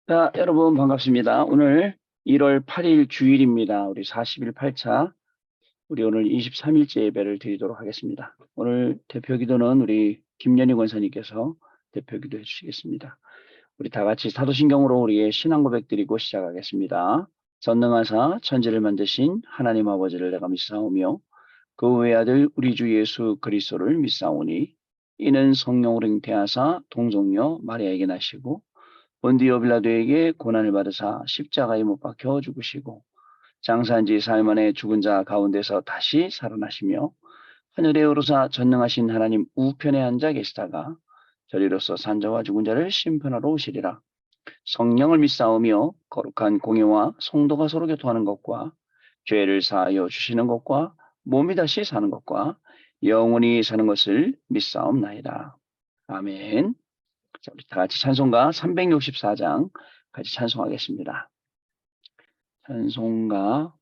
자, 여러분 반갑습니다. 오늘 1월 8일 주일입니다. 우리 40일 8차, 우리 오늘 23일째 예배를 드리도록 하겠습니다. 오늘 대표 기도는 우리 김연희 권사님께서 대표 기도해 주시겠습니다. 우리 다 같이 사도신경으로 우리의 신앙 고백 드리고 시작하겠습니다. 전능하사 천지를 만드신 하나님 아버지를 내가 믿사오며 그 외아들 우리 주 예수 그리스도를 믿사오니 이는 성령으로 잉태하사 동정녀 마리아에게 나시고 본디오 빌라도에게 고난을 받으사 십자가에 못 박혀 죽으시고 장사한 지 사흘 만에 죽은 자 가운데서 다시 살아나시며 하늘에 오르사 전능하신 하나님 우편에 앉아 계시다가 저리로서 산자와 죽은 자를 심판하러 오시리라. 성령을 믿사오며 거룩한 공예와 성도가 서로 교통하는 것과 죄를 사하여 주시는 것과 몸이 다시 사는 것과 영원히 사는 것을 믿사옵나이다. 아멘. 자, 우리 다 같이 찬송가 364장 같이 찬송하겠습니다. 찬송가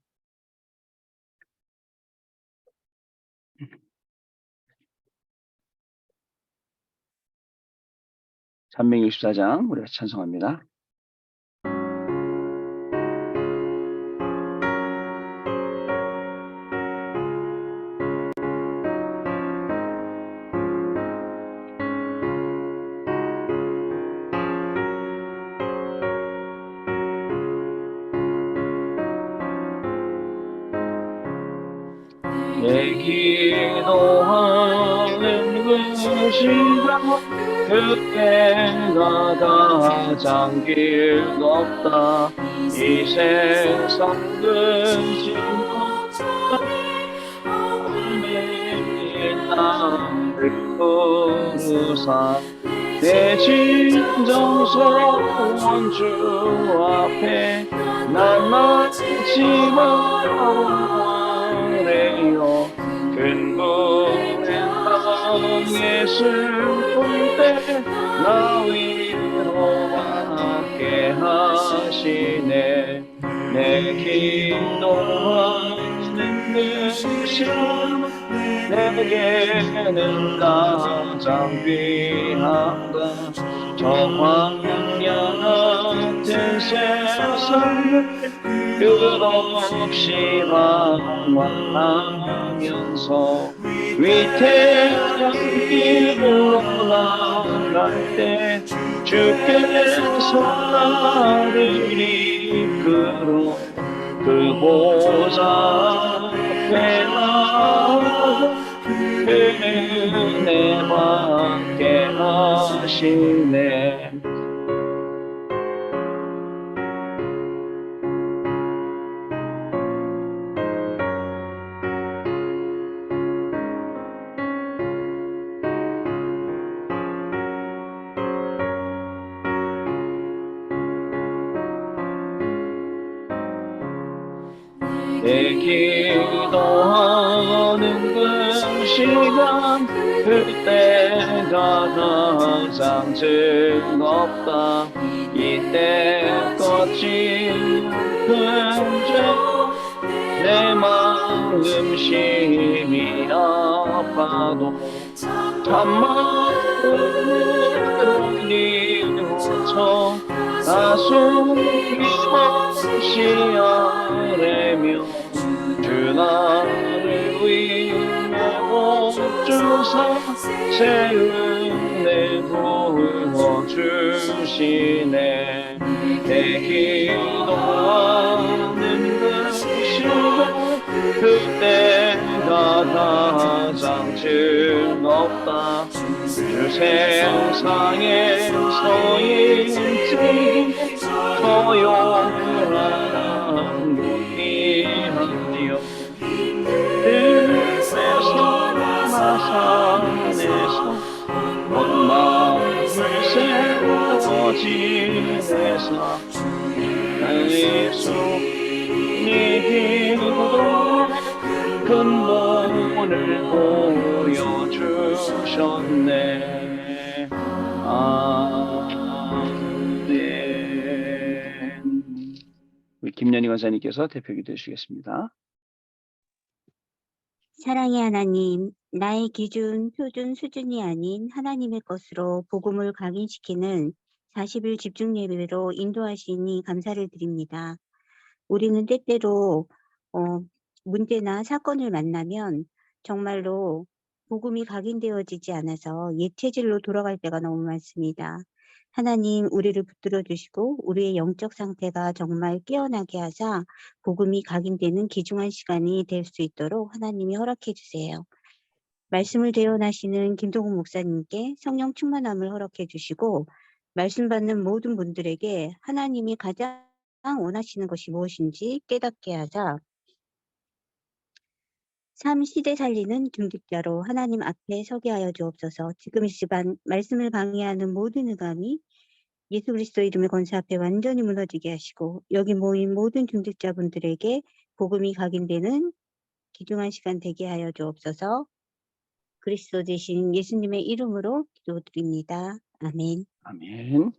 364장 우리가 찬송합니다. 내 기도하는 그 시간 그때가 가장 즐겁다. 이 세상 근심과 나를 부르사 내 진정스러운 주 앞에 날마치 말하래요. 근본의 땅에 슬플 때 나 위로하게 하시네. 내 기도하는 그 시간 내게는 가장 귀하다. 저 광야 같은 세상을 끝없이 방황하면서 위태한 길로 나갈 때 주께서 나를 이끌어 그 보좌 앞에 나가 은혜 받게 하시네. 내 기도하는 그 시간 그때가 가장 즐겁다. 이때 거친 내 마음 심히 아파도 참마음으로 뉘우쳐 나 숨김없이 아뢰며 주 나를 위해 주사 새 은혜 부어주시네. 내 기도하는 그 시간 그때가 가장 즐겁다. 주 세상에서 인지 소용한 곳이하여 뜻에서 나산에서 온 마음을 세워 지내사 예수 네 기도 근본을 보여주셨네. 아멘. 우리 김연희 권사님께서 대표 기도해 주시겠습니다. 사랑의 하나님, 나의 기준, 표준, 수준이 아닌 하나님의 것으로 복음을 각인시키는 40일 집중 예배로 인도하시니 감사를 드립니다. 우리는 때때로 문제나 사건을 만나면 정말로 복음이 각인되어지지 않아서 옛 체질로 돌아갈 때가 너무 많습니다. 하나님 우리를 붙들어 주시고 우리의 영적 상태가 정말 깨어나게 하사 복음이 각인되는 귀중한 시간이 될 수 있도록 하나님이 허락해 주세요. 말씀을 대언하시는 김동훈 목사님께 성령 충만함을 허락해 주시고 말씀 받는 모든 분들에게 하나님이 가장 원하시는 것이 무엇인지 깨닫게 하자 삶 시대 살리는 중직자로 하나님 앞에 서게 하여 주옵소서. 지금 이 시간 말씀을 방해하는 모든 의감이 예수 그리스도 이름의 권세 앞에 완전히 무너지게 하시고 여기 모인 모든 중직자분들에게 복음이 각인되는 귀중한 시간 되게 하여 주옵소서. 그리스도 되신 예수님의 이름으로 기도드립니다. 아멘. 아멘.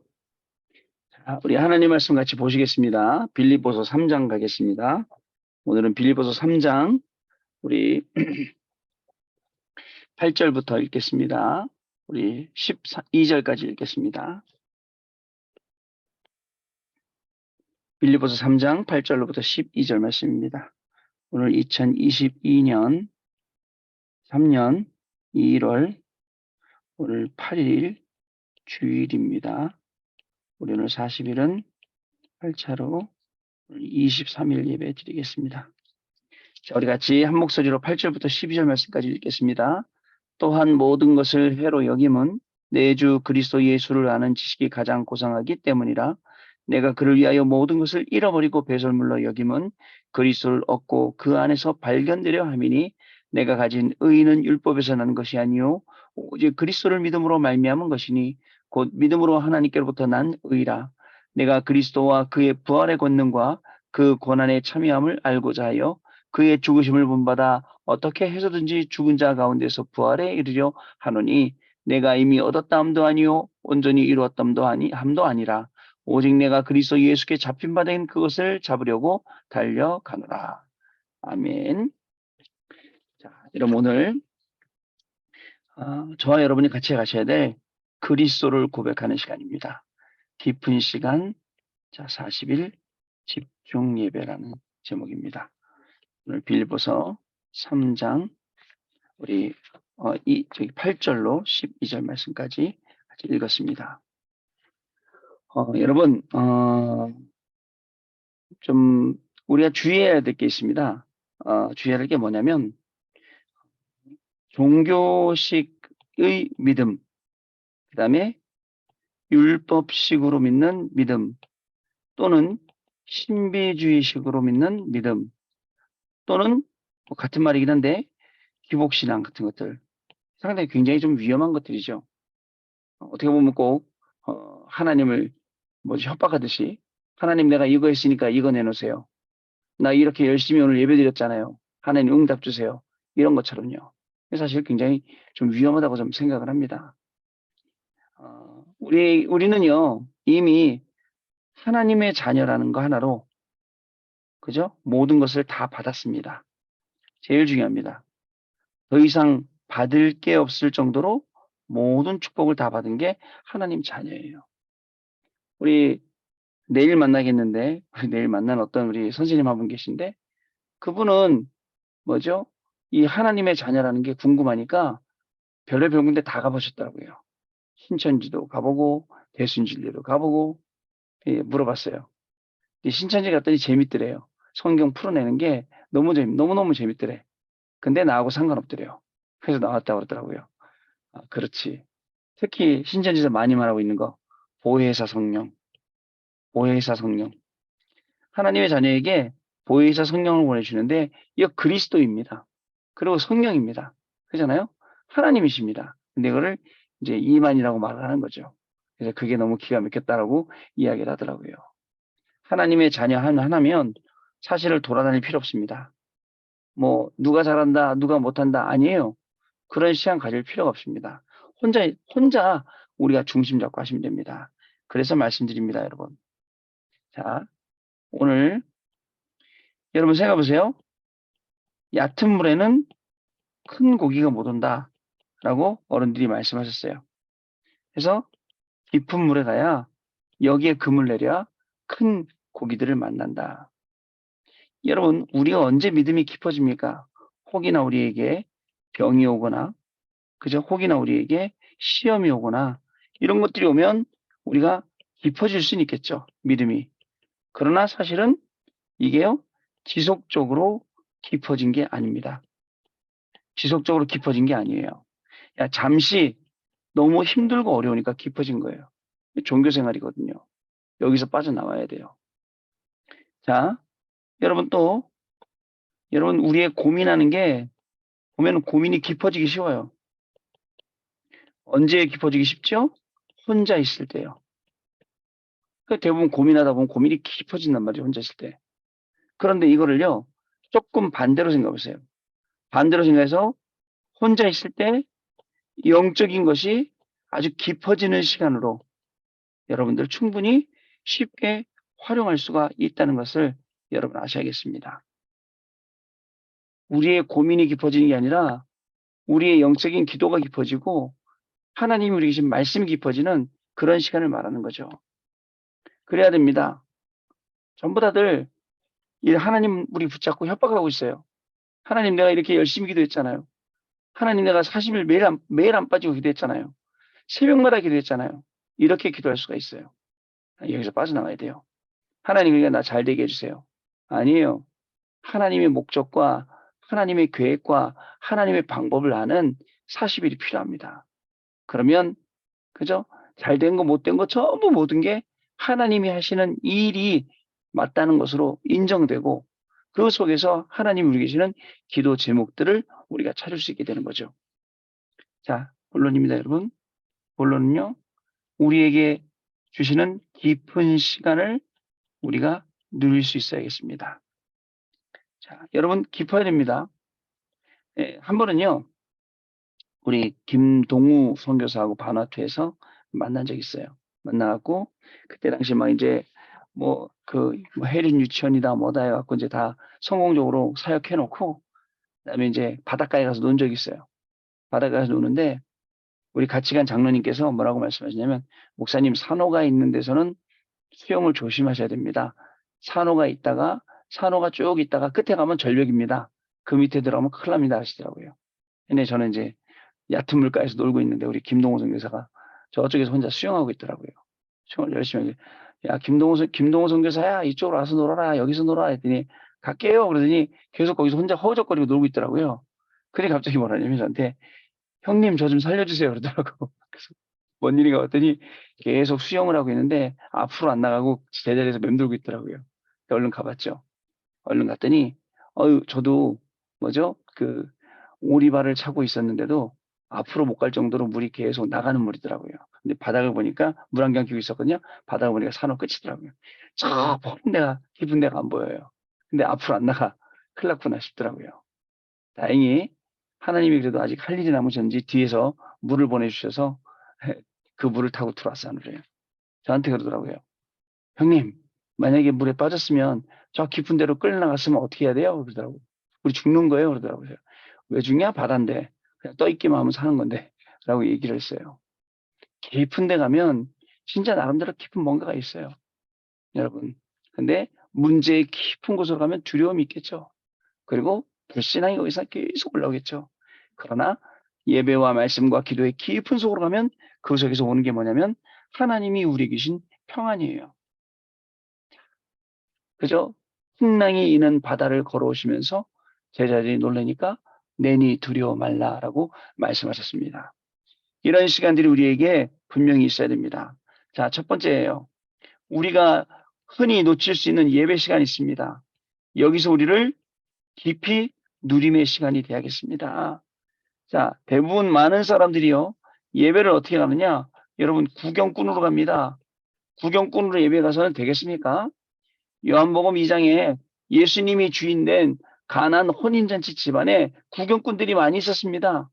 자, 우리 하나님 말씀 같이 보시겠습니다. 빌립보서 3장 가겠습니다. 오늘은 빌립보서 3장 우리 8절부터 읽겠습니다. 우리 12절까지 읽겠습니다. 빌립보서 3장 8절로부터 12절 말씀입니다. 오늘 2022년 3년 1월 오늘 8일 주일입니다. 우리 오늘 40일은 8차로 23일 예배 드리겠습니다. 자, 우리 같이 한 목소리로 8절부터 12절 말씀까지 읽겠습니다. 또한 모든 것을 해로 여김은 내 주 그리스도 예수를 아는 지식이 가장 고상하기 때문이라. 내가 그를 위하여 모든 것을 잃어버리고 배설물로 여김은 그리스도를 얻고 그 안에서 발견되려 함이니 내가 가진 의는 율법에서 난 것이 아니요 오직 그리스도를 믿음으로 말미암은 것이니 곧 믿음으로 하나님께로부터 난 의라. 내가 그리스도와 그의 부활의 권능과 그 고난에 참여함을 알고자 하여 그의 죽으심을 본받아 어떻게 해서든지 죽은 자 가운데서 부활에 이르려 하노니 내가 이미 얻었다함도 아니요 온전히 이루었담도 함도 아니라 오직 내가 그리스도 예수께 잡힌 바 된 그것을 잡으려고 달려가노라. 아멘. 자, 여러분 오늘 저와 여러분이 같이 가셔야 될 그리스도를 고백하는 시간입니다. 깊은 시간, 자 40일 집중 예배라는 제목입니다. 오늘 빌립보서 3장 우리 저기 8절로 12절 말씀까지 같이 읽었습니다. 여러분 좀 우리가 주의해야 될 게 있습니다. 주의해야 될 게 뭐냐면 종교식의 믿음, 그 다음에 율법식으로 믿는 믿음, 또는 신비주의식으로 믿는 믿음, 또는 뭐 같은 말이긴 한데 기복신앙 같은 것들, 상당히 굉장히 좀 위험한 것들이죠. 어떻게 보면 꼭 하나님을 협박하듯이 하나님 내가 이거 했으니까 이거 내놓으세요. 나 이렇게 열심히 오늘 예배드렸잖아요. 하나님 응답 주세요. 이런 것처럼요. 사실 굉장히 좀 위험하다고 좀 생각을 합니다. 우리는요 이미 하나님의 자녀라는 거 하나로 그죠? 모든 것을 다 받았습니다. 제일 중요합니다. 더 이상 받을 게 없을 정도로 모든 축복을 다 받은 게 하나님 자녀예요. 우리 내일 만나겠는데 내일 만난 어떤 우리 선생님 한 분 계신데 그분은 뭐죠? 이 하나님의 자녀라는 게 궁금하니까 별의별 군데 다 가보셨더라고요. 신천지도 가보고 대순진리도 가보고 물어봤어요. 신천지 갔더니 재밌더래요. 성경 풀어내는 게 너무너무 재밌더래. 근데 나하고 상관없더래요. 그래서 나왔다고 그러더라고요. 그렇지. 특히 신천지에서 많이 말하고 있는 거 보혜사 성령. 보혜사 성령. 하나님의 자녀에게 보혜사 성령을 보내주는데 이거 그리스도입니다. 그리고 성령입니다. 그렇잖아요? 하나님이십니다. 근데 이거를 이제 이만이라고 말을 하는 거죠. 그래서 그게 너무 기가 막혔다라고 이야기를 하더라고요. 하나님의 자녀 하나면 사실을 돌아다닐 필요 없습니다. 뭐 누가 잘한다, 누가 못한다 아니에요. 그런 시간 가질 필요가 없습니다. 혼자 우리가 중심 잡고 하시면 됩니다. 그래서 말씀드립니다, 여러분. 자, 오늘 여러분 생각해 보세요. 얕은 물에는 큰 고기가 못 온다라고 어른들이 말씀하셨어요. 그래서 깊은 물에 가야 여기에 금을 내려야 큰 고기들을 만난다. 여러분, 우리가 언제 믿음이 깊어집니까? 혹이나 우리에게 병이 오거나, 그죠? 혹이나 우리에게 시험이 오거나, 이런 것들이 오면 우리가 깊어질 수는 있겠죠. 믿음이. 그러나 사실은 이게요, 지속적으로 깊어진 게 아닙니다. 지속적으로 깊어진 게 아니에요. 야, 잠시 너무 힘들고 어려우니까 깊어진 거예요. 종교 생활이거든요. 여기서 빠져나와야 돼요. 자, 여러분 또, 여러분 우리의 고민하는 게 보면 고민이 깊어지기 쉬워요. 언제 깊어지기 쉽죠? 혼자 있을 때요. 대부분 고민하다 보면 고민이 깊어진단 말이에요. 혼자 있을 때. 그런데 이거를요, 조금 반대로 생각해 보세요. 반대로 생각해서 혼자 있을 때 영적인 것이 아주 깊어지는 시간으로 여러분들 충분히 쉽게 활용할 수가 있다는 것을 여러분 아셔야겠습니다. 우리의 고민이 깊어지는 게 아니라 우리의 영적인 기도가 깊어지고 하나님이 우리에게 주신 말씀이 깊어지는 그런 시간을 말하는 거죠. 그래야 됩니다. 전부 다들 이 하나님 우리 붙잡고 협박하고 있어요. 하나님 내가 이렇게 열심히 기도했잖아요. 하나님 내가 40일 매일 안 빠지고 기도했잖아요. 새벽마다 기도했잖아요. 이렇게 기도할 수가 있어요. 여기서 빠져나와야 돼요. 하나님 그러니까 나 잘 되게 해주세요. 아니에요. 하나님의 목적과 하나님의 계획과 하나님의 방법을 아는 40일이 필요합니다. 그러면 그죠? 잘 된 거, 못 된 거 전부 모든 게 하나님이 하시는 일이 맞다는 것으로 인정되고 그 속에서 하나님이 우리 계시는 기도 제목들을 우리가 찾을 수 있게 되는 거죠. 자, 본론입니다, 여러분. 본론은요, 우리에게 주시는 깊은 시간을 우리가 누릴 수 있어야겠습니다. 자, 여러분 깊어야 됩니다. 예, 한 번은요, 우리 김동우 선교사하고 반화투에서 만난 적이 있어요. 만나갖고 그때 당시 막 이제 뭐 해린 유치원이다 뭐다 해갖고 이제 다 성공적으로 사역해놓고 그다음에 이제 바닷가에 가서 논 적이 있어요. 바닷가에 가서 노는데 우리 같이 간 장로님께서 뭐라고 말씀하시냐면 목사님 산호가 있는 데서는 수영을 조심하셔야 됩니다. 산호가 쭉 있다가 끝에 가면 절벽입니다. 그 밑에 들어가면 큰일 납니다 하시더라고요. 근데 저는 이제 얕은 물가에서 놀고 있는데 우리 김동호 선교사가 저쪽에서 혼자 수영하고 있더라고요. 수영을 열심히 하고 야 김동호 선교사야 이쪽으로 와서 놀아라 여기서 놀아 했더니 갈게요 그러더니 계속 거기서 혼자 허우적거리고 놀고 있더라고요. 그래 갑자기 뭐라냐면 저한테 형님 저 좀 살려주세요 그러더라고. 그래서 뭔 일인가 봤더니 계속 수영을 하고 있는데 앞으로 안 나가고 제자리에서 맴돌고 있더라고요. 얼른 가봤죠. 얼른 갔더니 저도 뭐죠 오리발을 차고 있었는데도 앞으로 못 갈 정도로 물이 계속 나가는 물이더라고요. 근데 바닥을 보니까 물안경 끼고 있었거든요. 바닥을 보니까 산호 끝이더라고요. 저 깊은 데가 안 보여요. 근데 앞으로 안 나가 큰일 났구나 싶더라고요. 다행히 하나님이 그래도 아직 할 일이 남으셨는지 뒤에서 물을 보내주셔서 그 물을 타고 들어왔어요. 하늘에. 저한테 그러더라고요. 형님, 만약에 물에 빠졌으면 저 깊은 데로 끌려나갔으면 어떻게 해야 돼요? 그러더라고요. 우리 죽는 거예요? 그러더라고요. 왜 죽냐? 바다인데. 그냥 떠 있기만 하면 사는 건데. 라고 얘기를 했어요. 깊은 데 가면 진짜 나름대로 깊은 뭔가가 있어요. 여러분. 근데 문제의 깊은 곳으로 가면 두려움이 있겠죠. 그리고 불신앙이 거기서 계속 올라오겠죠. 그러나 예배와 말씀과 기도의 깊은 속으로 가면 그 속에서 오는 게 뭐냐면 하나님이 우리에게 주신 평안이에요. 그죠? 풍랑이 있는 바다를 걸어오시면서 제자들이 놀라니까 내니 두려워 말라라고 말씀하셨습니다. 이런 시간들이 우리에게 분명히 있어야 됩니다. 자, 첫 번째예요. 우리가 흔히 놓칠 수 있는 예배 시간이 있습니다. 여기서 우리를 깊이 누림의 시간이 되야겠습니다. 자, 대부분 많은 사람들이요. 예배를 어떻게 가느냐? 여러분 구경꾼으로 갑니다. 구경꾼으로 예배 가서는 되겠습니까? 요한복음 2장에 예수님이 주인된 가나안 혼인잔치 집안에 구경꾼들이 많이 있었습니다.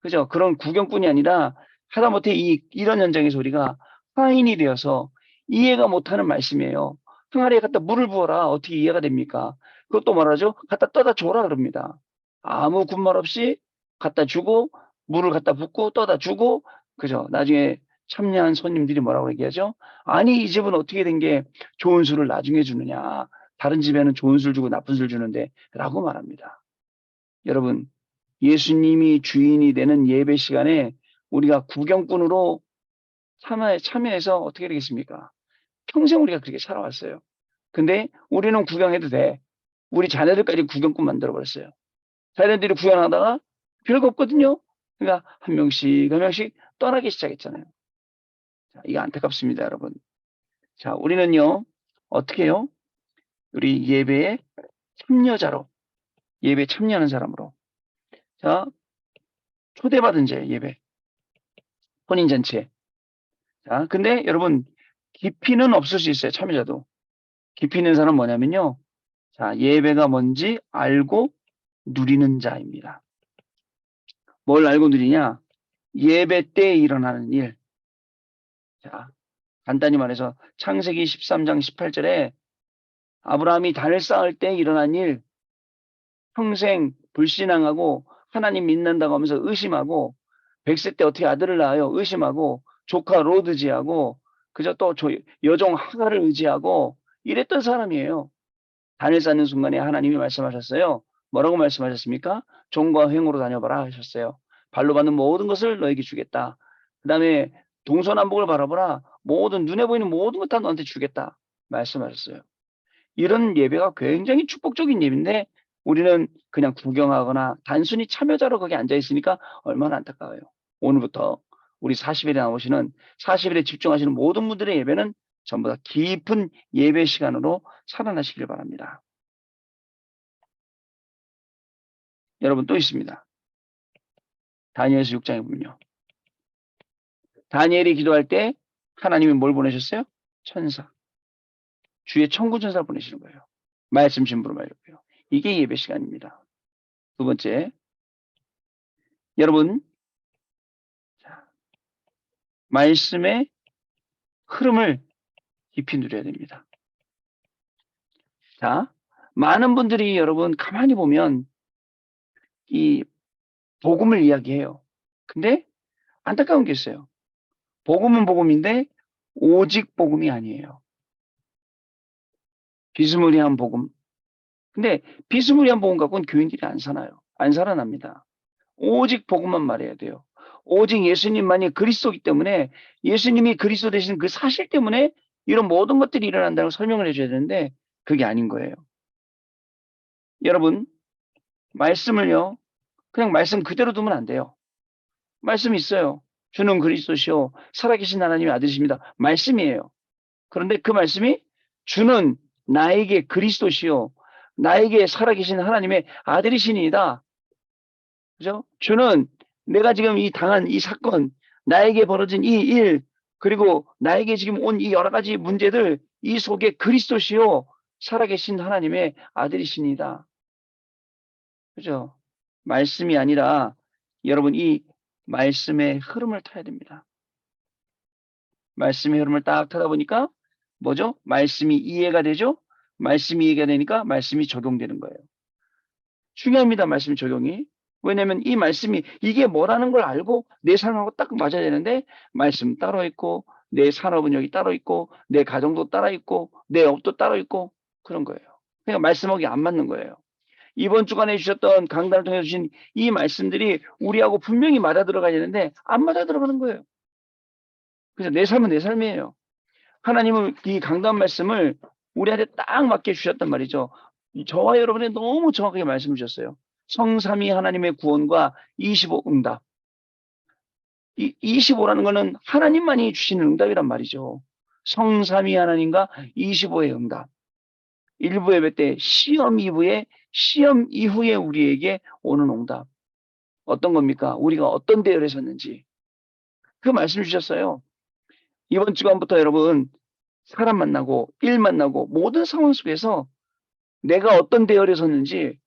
그죠? 그런 구경꾼이 아니라 하다못해 이런 현장에서 우리가 화인이 되어서 이해가 못하는 말씀이에요. 항아리에 갖다 물을 부어라. 어떻게 이해가 됩니까? 그것도 말하죠. 갖다 떠다 줘라 그럽니다. 아무 군말 없이 갖다 주고 물을 갖다 붓고 떠다 주고 그죠? 나중에 참여한 손님들이 뭐라고 얘기하죠? 아니, 이 집은 어떻게 된 게 좋은 술을 나중에 주느냐. 다른 집에는 좋은 술 주고 나쁜 술 주는데 라고 말합니다. 여러분, 예수님이 주인이 되는 예배 시간에 우리가 구경꾼으로 참여해서 어떻게 되겠습니까? 평생 우리가 그렇게 살아왔어요. 근데 우리는 구경해도 돼. 우리 자녀들까지 구경꾼 만들어버렸어요. 자녀들이 구경하다가 별거 없거든요. 그러니까 한 명씩 떠나기 시작했잖아요. 자, 이게 안타깝습니다, 여러분. 자, 우리는요, 어떻게 해요? 우리 예배에 예배에 참여하는 사람으로. 자, 초대받은 제 예배, 혼인잔치에. 자, 근데 여러분, 깊이는 없을 수 있어요, 참여자도. 깊이 있는 사람은 뭐냐면요. 자, 예배가 뭔지 알고 누리는 자입니다. 뭘 알고 누리냐? 예배 때 일어나는 일. 자, 간단히 말해서 창세기 13장 18절에 아브라함이 단을 쌓을 때 일어난 일, 평생 불신앙하고 하나님 믿는다고 하면서 의심하고 100세 때 어떻게 아들을 낳아요? 의심하고 조카 로드지하고 그저 또 여종 하갈을 의지하고 이랬던 사람이에요. 단을 쌓는 순간에 하나님이 말씀하셨어요. 뭐라고 말씀하셨습니까? 종과 횡으로 다녀봐라 하셨어요. 발로 받는 모든 것을 너에게 주겠다. 그 다음에 동서남북을 바라보라. 모든 눈에 보이는 모든 것 다 너한테 주겠다. 말씀하셨어요. 이런 예배가 굉장히 축복적인 예배인데 우리는 그냥 구경하거나 단순히 참여자로 거기 앉아 있으니까 얼마나 안타까워요. 오늘부터 우리 40일에 나오시는 40일에 집중하시는 모든 분들의 예배는 전부 다 깊은 예배 시간으로 살아나시길 바랍니다. 여러분 또 있습니다. 다니엘서 6장에 보면요. 다니엘이 기도할 때 하나님이 뭘 보내셨어요? 천사. 주의 천군천사를 보내시는 거예요. 말씀 신부로 말고요. 이게 예배 시간입니다. 두 번째, 여러분 말씀의 흐름을 깊이 누려야 됩니다. 자, 많은 분들이 여러분 가만히 보면 이 복음을 이야기해요. 근데 안타까운 게 있어요. 복음은 복음인데 오직 복음이 아니에요. 비스무리한 복음. 근데 비스무리한 복음 갖고는 교인들이 안 사나요? 안 살아납니다. 오직 복음만 말해야 돼요. 오직 예수님만이 그리스도이기 때문에 예수님이 그리스도 되시는 그 사실 때문에 이런 모든 것들이 일어난다고 설명을 해줘야 되는데 그게 아닌 거예요. 여러분 말씀을요. 그냥 말씀 그대로 두면 안 돼요. 말씀이 있어요. 주는 그리스도시요 살아계신 하나님의 아들이십니다. 말씀이에요. 그런데 그 말씀이 주는 나에게 그리스도시요 나에게 살아계신 하나님의 아들이시니이다. 그죠? 주는 내가 지금 이 당한 이 사건, 나에게 벌어진 이 일, 그리고 나에게 지금 온 이 여러 가지 문제들, 이 속에 그리스도시요 살아계신 하나님의 아들이시니이다. 그죠? 말씀이 아니라 여러분 이 말씀의 흐름을 타야 됩니다. 말씀의 흐름을 딱 타다 보니까 뭐죠? 말씀이 이해가 되죠? 말씀이 이해가 되니까 말씀이 적용되는 거예요. 중요합니다. 말씀 적용이. 왜냐면 이 말씀이 이게 뭐라는 걸 알고 내 삶하고 딱 맞아야 되는데 말씀 따로 있고 내 산업은 여기 따로 있고 내 가정도 따로 있고 내 업도 따로 있고 그런 거예요. 그러니까 말씀하기 안 맞는 거예요. 이번 주간에 주셨던 강단을 통해 주신 이 말씀들이 우리하고 분명히 맞아 들어가야 되는데 안 맞아 들어가는 거예요. 그래서 내 삶은 내 삶이에요. 하나님은 이 강단 말씀을 우리한테 딱 맞게 주셨단 말이죠. 저와 여러분이 너무 정확하게 말씀 주셨어요. 성삼위 하나님의 구원과 25 응답. 이 25라는 거는 하나님만이 주시는 응답이란 말이죠. 성삼위 하나님과 25의 응답. 일부 예배 때 시험 이후에 시험 이후에 우리에게 오는 응답. 어떤 겁니까? 우리가 어떤 대열에 섰는지. 그 말씀 주셨어요. 이번 주간부터 여러분 사람 만나고 일 만나고 모든 상황 속에서 내가 어떤 대열에 섰는지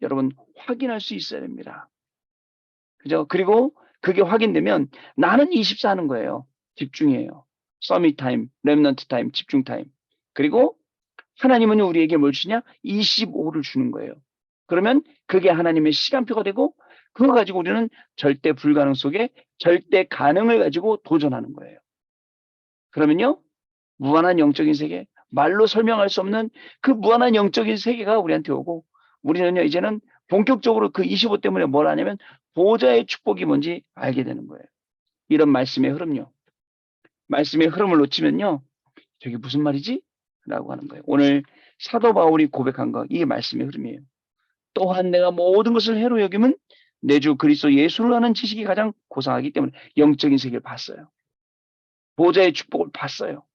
여러분 확인할 수 있어야 됩니다. 그죠? 그리고 그게 확인되면 나는 24 하는 거예요. 집중이에요. 서밋 타임, 렘넌트 타임, 집중 타임. 그리고 하나님은 우리에게 뭘 주냐? 25를 주는 거예요. 그러면 그게 하나님의 시간표가 되고 그거 가지고 우리는 절대 불가능 속에 절대 가능을 가지고 도전하는 거예요. 그러면요, 무한한 영적인 세계, 말로 설명할 수 없는 그 무한한 영적인 세계가 우리한테 오고, 우리는요, 이제는 본격적으로 그 25 때문에 뭘 하냐면, 보호자의 축복이 뭔지 알게 되는 거예요. 이런 말씀의 흐름요. 말씀의 흐름을 놓치면요, 저게 무슨 말이지? 라고 하는 거예요. 오늘 사도 바울이 고백한 거, 이게 말씀의 흐름이에요. 또한 내가 모든 것을 해로 여김은 내 주 그리스도 예수를 아는 지식이 가장 고상하기 때문에 영적인 세계를 봤어요. 보호자의 축복을 봤어요.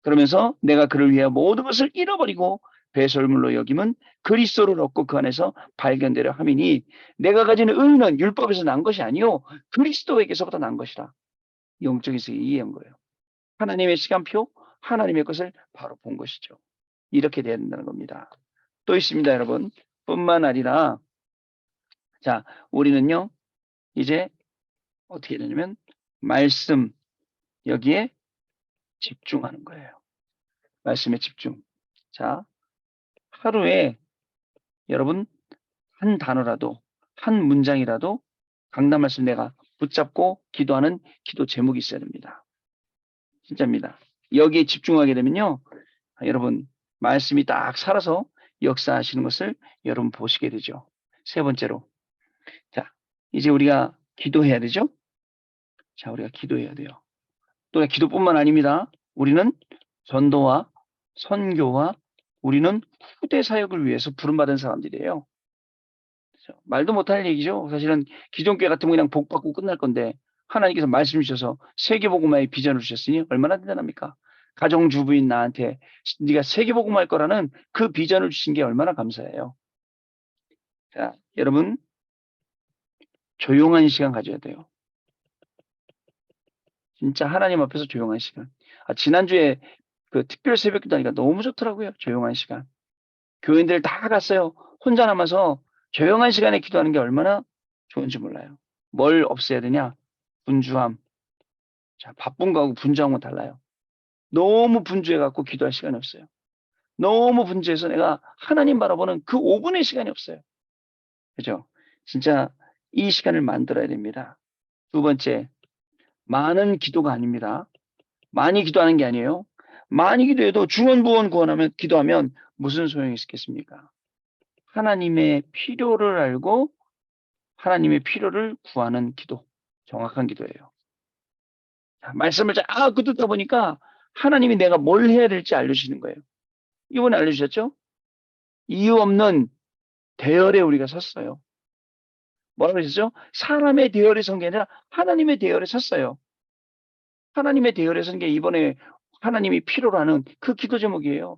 그러면서 내가 그를 위해 모든 것을 잃어버리고 배설물로 여김은 그리스도를 얻고 그 안에서 발견되려 함이니 내가 가지는 의는 율법에서 난 것이 아니요 그리스도에게서부터 난 것이라. 영적인 세계 이해한 거예요. 하나님의 시간표, 하나님의 것을 바로 본 것이죠. 이렇게 돼야 된다는 겁니다. 또 있습니다, 여러분. 뿐만 아니라 자, 우리는요 이제 어떻게 되냐면 말씀 여기에 집중하는 거예요. 말씀에 집중. 자, 하루에 여러분 한 단어라도 한 문장이라도 강단 말씀 내가 붙잡고 기도하는 기도 제목이 있어야 됩니다. 진짜입니다. 여기에 집중하게 되면요. 여러분 말씀이 딱 살아서 역사하시는 것을 여러분 보시게 되죠. 세 번째로 자 이제 우리가 기도해야 되죠. 자 우리가 기도해야 돼요. 또 기도뿐만 아닙니다. 우리는 전도와 선교와 우리는 후대 사역을 위해서 부름받은 사람들이에요. 그렇죠? 말도 못할 얘기죠. 사실은 기존교회 같으면 그냥 복 받고 끝날 건데 하나님께서 말씀 주셔서 세계복음화의 비전을 주셨으니 얼마나 대단합니까? 가정주부인 나한테 네가 세계복음화할 거라는 그 비전을 주신 게 얼마나 감사해요. 자, 여러분 조용한 시간 가져야 돼요. 진짜 하나님 앞에서 조용한 시간. 지난주에 그 특별 새벽 기도하니까 너무 좋더라고요. 조용한 시간. 교인들 다 갔어요. 혼자 남아서 조용한 시간에 기도하는 게 얼마나 좋은지 몰라요. 뭘 없애야 되냐? 분주함. 자, 바쁜 거하고 분주한 건 달라요. 너무 분주해갖고 기도할 시간이 없어요. 너무 분주해서 내가 하나님 바라보는 그 5분의 시간이 없어요. 그죠? 진짜 이 시간을 만들어야 됩니다. 두 번째, 많은 기도가 아닙니다. 많이 기도하는 게 아니에요. 많이 기도해도 중언부언 구원하면 기도하면 무슨 소용이 있겠습니까? 하나님의 필요를 알고 하나님의 필요를 구하는 기도. 정확한 기도예요. 자, 말씀을 듣다 보니까 하나님이 내가 뭘 해야 될지 알려주시는 거예요. 이번에 알려주셨죠? 이유 없는 대열에 우리가 섰어요. 뭐라고 하셨죠? 사람의 대열에 선 게 아니라 하나님의 대열에 섰어요. 하나님의 대열에 선 게 이번에 하나님이 필요로 하는 그 기도 제목이에요.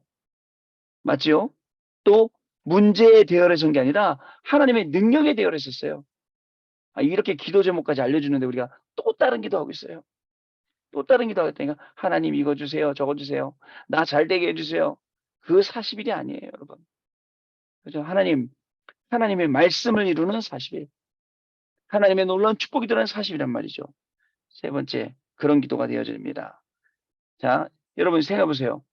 맞지요? 또 문제의 대열에 선 게 아니라 하나님의 능력의 대열에 섰어요. 이렇게 기도 제목까지 알려주는데 우리가 또 다른 기도하고 있어요. 또 다른 기도 하겠다니까 하나님 이거 주세요. 저거 주세요. 나 잘 되게 해주세요. 그 40일이 아니에요, 여러분. 그죠? 하나님의 말씀을 이루는 40일. 하나님의 놀라운 축복이 들어가는 40이란 말이죠. 세 번째, 그런 기도가 되어야 됩니다. 자, 여러분 생각해 보세요.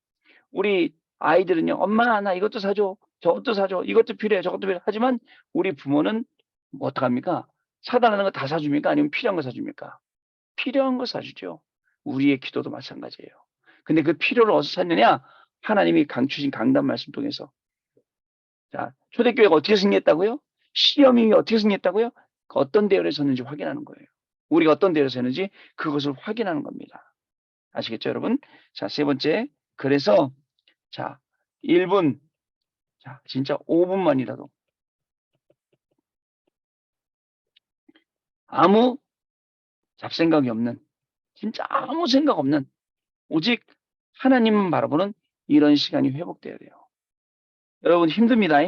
우리 아이들은요, 엄마, 나 이것도 사줘. 저것도 사줘. 이것도 필요해. 저것도 필요해. 하지만 우리 부모는 뭐 어떡합니까? 사달라는 거 다 사줍니까? 아니면 필요한 거 사줍니까? 필요한 거 사주죠. 우리의 기도도 마찬가지예요. 근데 그 필요를 어디서 찾느냐? 하나님이 주신 강단 말씀 통해서. 자, 초대교회가 어떻게 승리했다고요? 시험이 어떻게 승리했다고요? 어떤 대열에 섰는지 확인하는 거예요. 우리가 어떤 대열에 섰는지 그것을 확인하는 겁니다. 아시겠죠, 여러분? 자, 세 번째. 그래서, 자, 1분, 자, 진짜 5분만이라도 아무 잡생각이 없는, 진짜 아무 생각 없는, 오직 하나님만 바라보는 이런 시간이 회복돼야 돼요. 여러분 힘듭니다.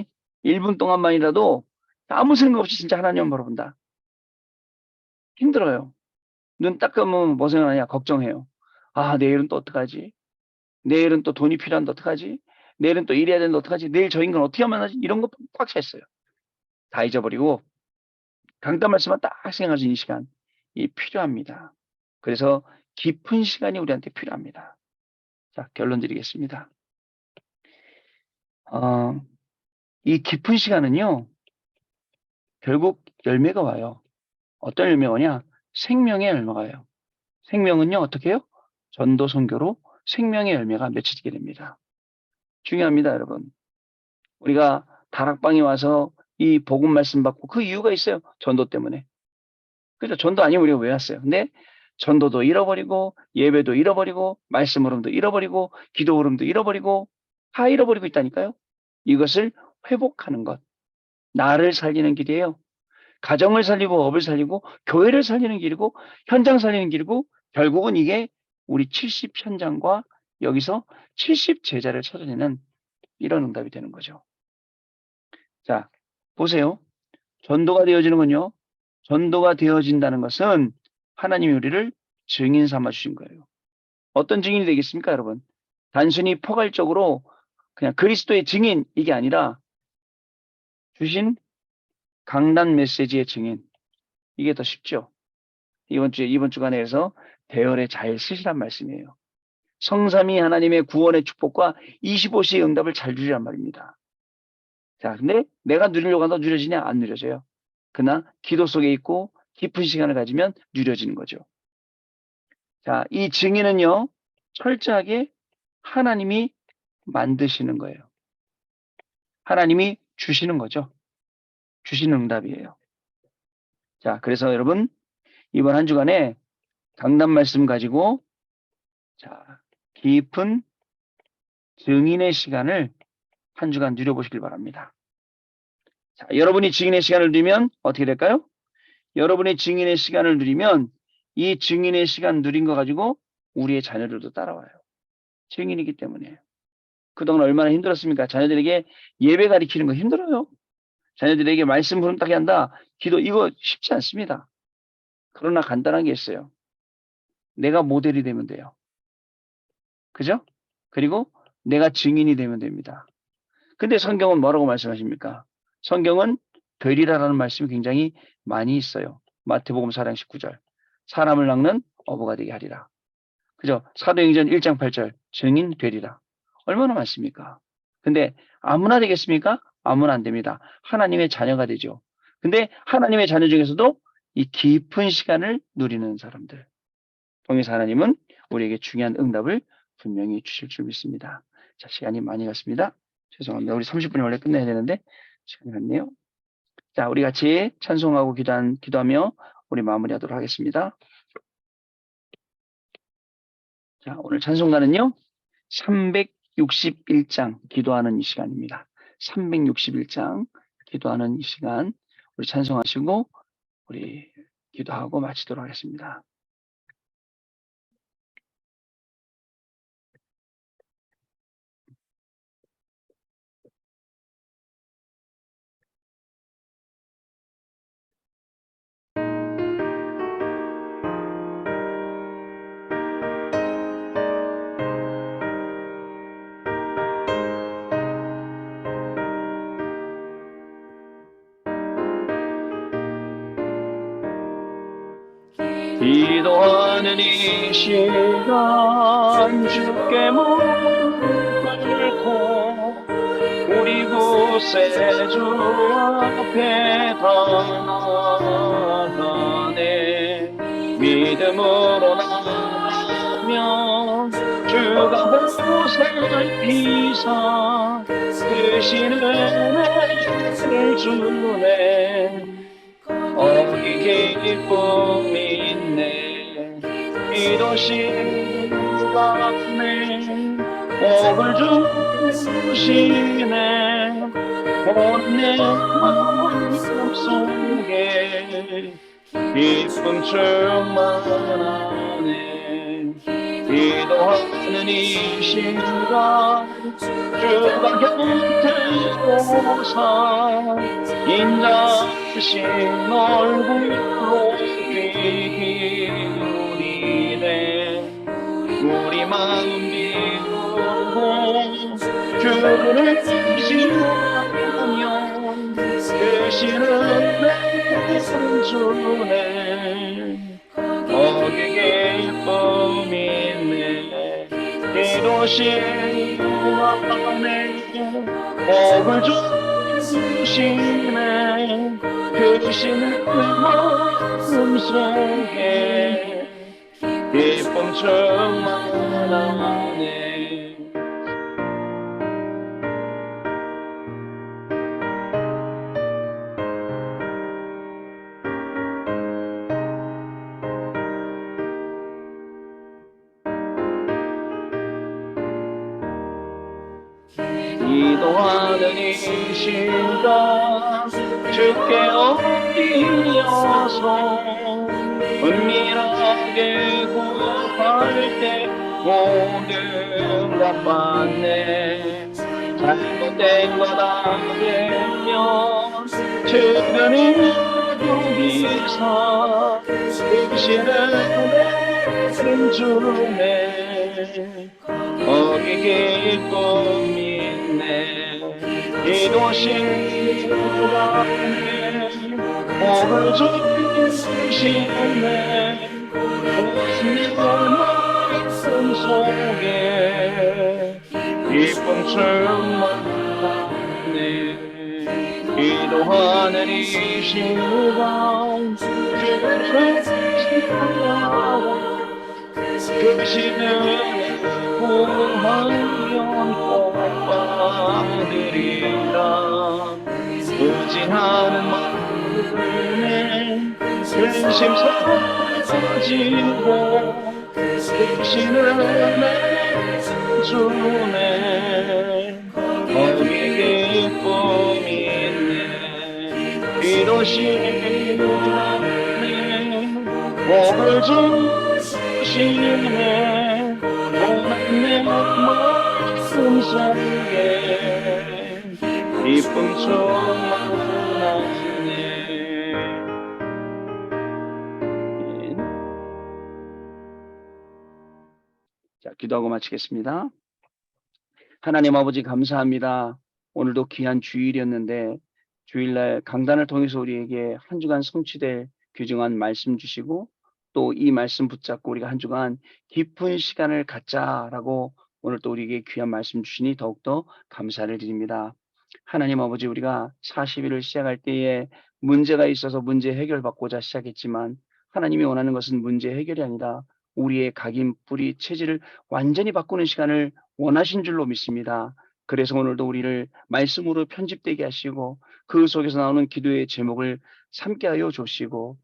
1분 동안만이라도 아무 생각 없이 진짜 하나님만 바라본다. 힘들어요. 눈 딱 감으면 뭐 생각나냐? 걱정해요. 내일은 또 어떡하지? 내일은 또 돈이 필요한데 어떡하지? 내일은 또 일해야 되는데 어떡하지? 내일 저 인간 어떻게 하면 하지? 이런 거 꽉 차 있어요. 다 잊어버리고 강단 말씀만 딱 생각하시는 이 시간이 필요합니다. 그래서 깊은 시간이 우리한테 필요합니다. 자, 결론 드리겠습니다. 이 깊은 시간은요, 결국 열매가 와요. 어떤 열매가 오냐? 생명의 열매가 와요. 생명은요, 어떻게 해요? 전도 선교로 생명의 열매가 맺혀지게 됩니다. 중요합니다, 여러분. 우리가 다락방에 와서 이 복음 말씀 받고 그 이유가 있어요. 전도 때문에. 그죠? 전도 아니면 우리가 왜 왔어요? 근데 전도도 잃어버리고 예배도 잃어버리고 말씀 흐름도 잃어버리고 기도 흐름도 잃어버리고 다 잃어버리고 있다니까요. 이것을 회복하는 것. 나를 살리는 길이에요. 가정을 살리고 업을 살리고 교회를 살리는 길이고 현장 살리는 길이고 결국은 이게 우리 70 현장과 여기서 70 제자를 찾아내는 이런 응답이 되는 거죠. 자, 보세요. 전도가 되어지는군요. 전도가 되어진다는 것은 하나님이 우리를 증인 삼아 주신 거예요. 어떤 증인이 되겠습니까, 여러분? 단순히 포괄적으로 그냥 그리스도의 증인 이게 아니라 주신 강단 메시지의 증인. 이게 더 쉽죠. 이번 주간에서 대열에 잘 쓰시란 말씀이에요. 성삼위 하나님의 구원의 축복과 25시의 응답을 잘 누리란 말입니다. 자, 근데 내가 누리려고 한다 누려지냐? 안 누려져요. 그러나 기도 속에 있고 깊은 시간을 가지면 누려지는 거죠. 자, 이 증인은요, 철저하게 하나님이 만드시는 거예요. 하나님이 주시는 거죠. 주시는 응답이에요. 자, 그래서 여러분, 이번 한 주간에 강단 말씀 가지고, 자, 깊은 증인의 시간을 한 주간 누려보시길 바랍니다. 자, 여러분이 증인의 시간을 누리면 어떻게 될까요? 여러분의 증인의 시간을 누리면 이 증인의 시간 누린 거 가지고 우리의 자녀들도 따라와요. 증인이기 때문에. 그동안 얼마나 힘들었습니까? 자녀들에게 예배 가리키는 거 힘들어요. 자녀들에게 말씀 흐름타게 한다. 기도 이거 쉽지 않습니다. 그러나 간단한 게 있어요. 내가 모델이 되면 돼요. 그죠? 그리고 내가 증인이 되면 됩니다. 근데 성경은 뭐라고 말씀하십니까? 성경은 되리라라는 말씀이 굉장히 많이 있어요. 마태복음 4장 19절. 사람을 낚는 어부가 되게 하리라. 그죠? 사도행전 1장 8절. 증인 되리라. 얼마나 많습니까? 근데 아무나 되겠습니까? 아무나 안 됩니다. 하나님의 자녀가 되죠. 근데 하나님의 자녀 중에서도 이 깊은 시간을 누리는 사람들. 통해서 하나님은 우리에게 중요한 응답을 분명히 주실 줄 믿습니다. 자, 시간이 많이 갔습니다. 죄송합니다. 우리 30분이 원래 끝내야 되는데 시간이 갔네요. 자, 우리 같이 찬송하고 기도하며 우리 마무리하도록 하겠습니다. 자, 오늘 찬송가는요. 361장 기도하는 이 시간입니다. 361장 기도하는 이 시간 우리 찬송하시고 우리 기도하고 마치도록 하겠습니다. 기도하는 이 시간 주께 무릎 꿇고 우리 구세주 앞에 나아가네 믿음으로 나가며 주가 보살피사 크신 은혜를 주네 어기 기쁨이 있네 기도시가 네 복을 주시네 내 마음속에 기쁨 충만하네 기도하는 이 시간 주가 곁에 오사 인자신 얼굴로 귀 기울이네 우리 마음 비우고 주를 의지하며 되시는 내 주네 거기 기쁨이 있네 기도신 안에 복을 주시네 크신 마음속에 기쁨 충만하네. 기도하는 이 시간 주께 엎드려서 은밀하게 구할 때 모든 갚았네. 잘못된 것 알면 주변에 여기서 계시는 내 주네. 거기 기쁨이 있네. 기도신 주간에 복을 주시네. 내 마음 속에 기쁨 충만하네. 기도하는 이 시간 주를 찬양하라. 크시는 구하면 꼭 받으리라. 의지하는 마음에 근심 사라지고 크시는 내 주네. 거기 기쁨이 있네. 비로시 주네. 복을 주시네. 내 마음 속에 기쁨 충만하네. 자, 기도하고 마치겠습니다. 하나님 아버지 감사합니다. 오늘도 귀한 주일이었는데 주일날 강단을 통해서 우리에게 한 주간 성취될 귀중한 말씀 주시고 또 이 말씀 붙잡고 우리가 한 주간 깊은 시간을 갖자라고 오늘 또 우리에게 귀한 말씀 주시니 더욱더 감사를 드립니다. 하나님 아버지 우리가 40일을 시작할 때에 문제가 있어서 문제 해결받고자 시작했지만 하나님이 원하는 것은 문제 해결이 아니라 우리의 각인 뿌리 체질을 완전히 바꾸는 시간을 원하신 줄로 믿습니다. 그래서 오늘도 우리를 말씀으로 편집되게 하시고 그 속에서 나오는 기도의 제목을 삼게 하여 주시고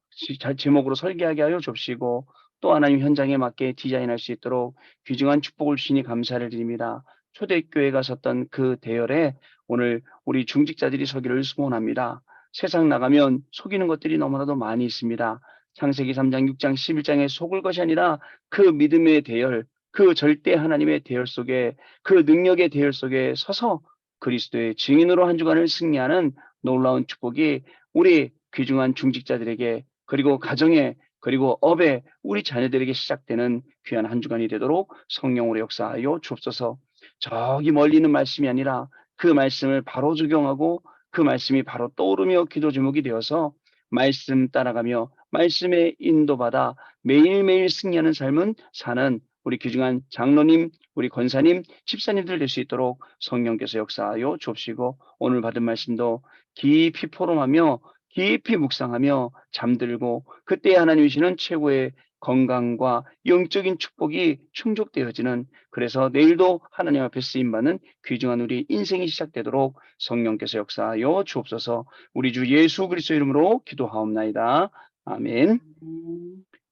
제목으로 설계하게 하여 주시고 또 하나님 현장에 맞게 디자인할 수 있도록 귀중한 축복을 주시니 감사를 드립니다. 초대교회가 섰던 그 대열에 오늘 우리 중직자들이 서기를 소원합니다. 세상 나가면 속이는 것들이 너무나도 많이 있습니다. 창세기 3장, 6장, 11장에 속을 것이 아니라 그 믿음의 대열, 그 절대 하나님의 대열 속에 그 능력의 대열 속에 서서 그리스도의 증인으로 한 주간을 승리하는 놀라운 축복이 우리 귀중한 중직자들에게 그리고 가정에 그리고 업에 우리 자녀들에게 시작되는 귀한 한 주간이 되도록 성령으로 역사하여 주옵소서. 저기 멀리 있는 말씀이 아니라 그 말씀을 바로 적용하고 그 말씀이 바로 떠오르며 기도 제목이 되어서 말씀 따라가며 말씀에 인도받아 매일매일 승리하는 삶은 사는 우리 귀중한 장로님, 우리 권사님, 집사님들 될 수 있도록 성령께서 역사하여 주옵시고 오늘 받은 말씀도 깊이 포럼하며 깊이 묵상하며 잠들고 그때 하나님 주시는 최고의 건강과 영적인 축복이 충족되어지는 그래서 내일도 하나님 앞에 쓰임받는 귀중한 우리 인생이 시작되도록 성령께서 역사하여 주옵소서. 우리 주 예수 그리스도 이름으로 기도하옵나이다. 아멘.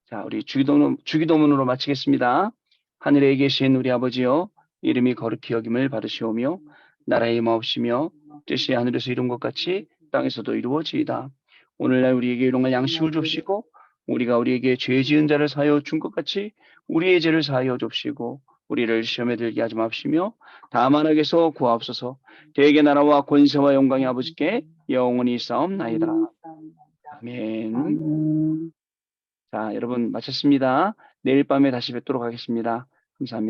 자, 우리 주기도문으로 마치겠습니다. 하늘에 계신 우리 아버지여, 이름이 거룩히 여김을 받으시오며 나라의 임하옵시며 뜻이 하늘에서 이룬 것 같이 땅에서도 이루어지이다. 오늘날 우리에게 일용할 양식을 줍시고 우리가 우리에게 죄 지은 자를 사하여 준 것 같이 우리의 죄를 사하여 줍시고 우리를 시험에 들게 하지 마시며 다만 악에서 구하옵소서. 대개 나라와 권세와 영광이 아버지께 영원히 싸움나이다. 아멘. 자, 여러분 마쳤습니다. 내일 밤에 다시 뵙도록 하겠습니다. 감사합니다.